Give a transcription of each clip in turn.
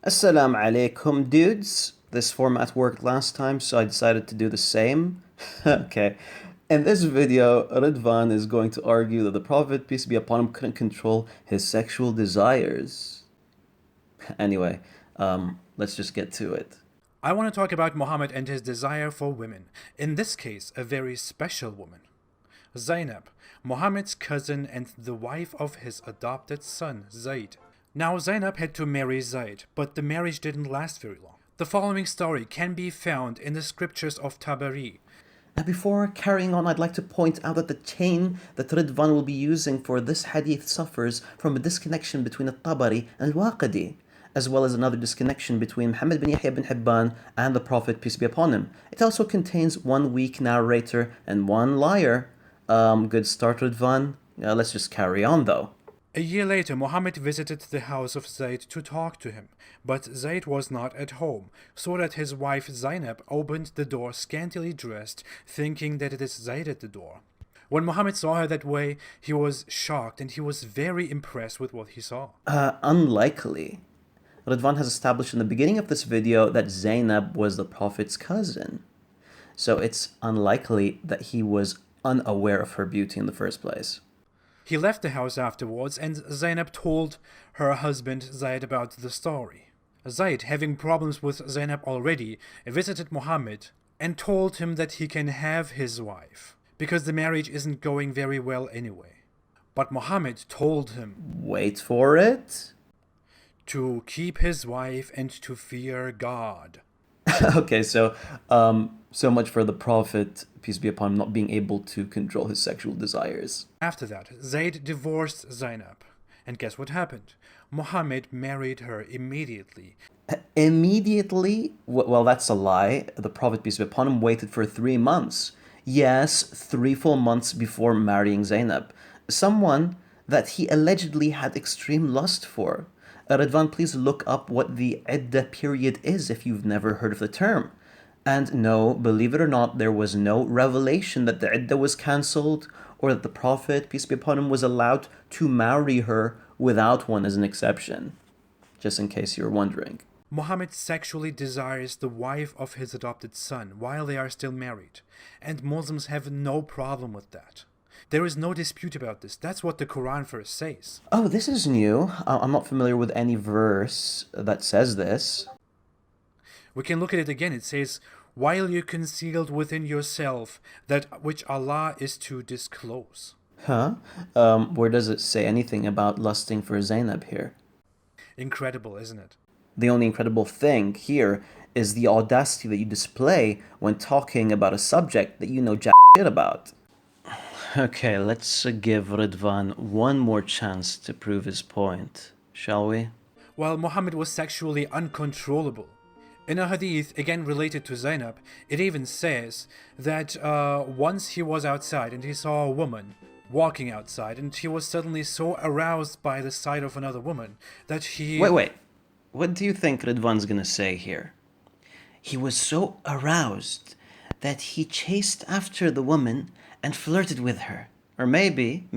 Assalamu alaikum, dudes. This format worked last time, so I decided to do the same. Okay. In this video, Ridvan is going to argue that the Prophet, peace be upon him, couldn't control his sexual desires. Anyway, let's just get to it. I want to talk about Muhammad and his desire for women. In this case, a very special woman. Zainab, Muhammad's cousin and the wife of his adopted son, Zayd. Now Zainab had to marry Zayd, but the marriage didn't last very long. The following story can be found in the scriptures of Tabari. Now, before carrying on, I'd like to point out that the chain that Ridvan will be using for this hadith suffers from a disconnection between al-Tabari and al-Waqidi, as well as another disconnection between Muhammad bin Yahya bin Hibban and the Prophet, peace be upon him. It also contains one weak narrator and one liar. Good start, Ridvan. Let's just carry on, though. A year later, Muhammad visited the house of Zayd to talk to him, but Zayd was not at home, so that his wife Zainab opened the door scantily dressed, thinking that it is Zayd at the door. When Muhammad saw her that way, he was shocked and he was very impressed with what he saw. Unlikely. Ridvan has established in the beginning of this video that Zainab was the Prophet's cousin. So it's unlikely that he was unaware of her beauty in the first place. He left the house afterwards, and Zainab told her husband Zayd about the story. Zayd, having problems with Zainab already, visited Muhammad and told him that he can have his wife, because the marriage isn't going very well anyway. But Muhammad told him, Wait for it. To keep his wife and to fear God. Okay, so much for the Prophet, peace be upon him, not being able to control his sexual desires. After that, Zayd divorced Zainab. And guess what happened? Muhammad married her immediately. Immediately? Well, that's a lie. The Prophet, peace be upon him, waited for 3 months. Yes, 3 full months before marrying Zainab. Someone that he allegedly had extreme lust for. Ridvan, please look up what the iddah period is if you've never heard of the term. And no, believe it or not, there was no revelation that the iddah was cancelled or that the Prophet, peace be upon him, was allowed to marry her without one as an exception. Just in case you're wondering. Muhammad sexually desires the wife of his adopted son while they are still married, and Muslims have no problem with that. There is no dispute about this. That's what the Quran verse says. Oh, this is new. I'm not familiar with any verse that says this. We can look at it again. It says, while you concealed within yourself that which Allah is to disclose. Huh? Where does it say anything about lusting for Zainab here? Incredible, isn't it? The only incredible thing here is the audacity that you display when talking about a subject that you know jack shit about. Okay, let's give Ridvan one more chance to prove his point, shall we? While Muhammad was sexually uncontrollable. In a hadith, again related to Zainab, it even says that once he was outside and he saw a woman walking outside, and he was suddenly so aroused by the sight of another woman that he... Wait. What do you think Ridvan's gonna say here? He was so aroused that he chased after the woman and flirted with her. Or maybe,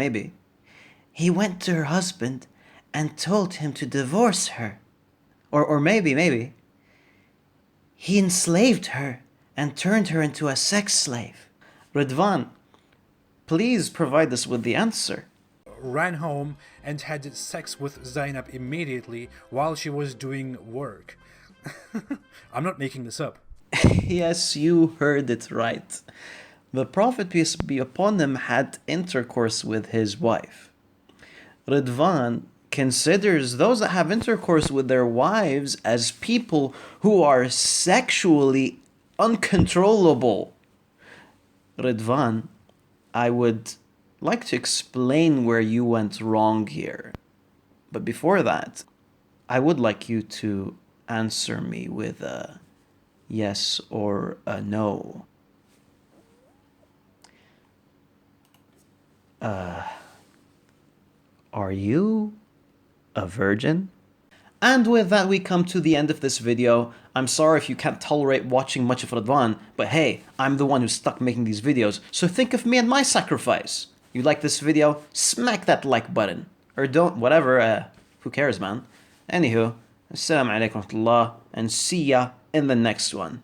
he went to her husband and told him to divorce her. Or maybe, he enslaved her and turned her into a sex slave. Ridvan, please provide us with the answer. Ran home and had sex with Zainab immediately while she was doing work. I'm not making this up. Yes, you heard it right. The Prophet, peace be upon him, had intercourse with his wife. Ridvan considers those that have intercourse with their wives as people who are sexually uncontrollable. Ridvan, I would like to explain where you went wrong here. But before that, I would like you to answer me with a yes or a no. Are you a virgin? And with that, we come to the end of this video. I'm sorry if you can't tolerate watching much of Ridvan, but hey, I'm the one who's stuck making these videos, so think of me and my sacrifice. You like this video? Smack that like button. Or don't, whatever, who cares, man? Anywho, Assalamu alaikum wa rahmatullah, and see ya in the next one.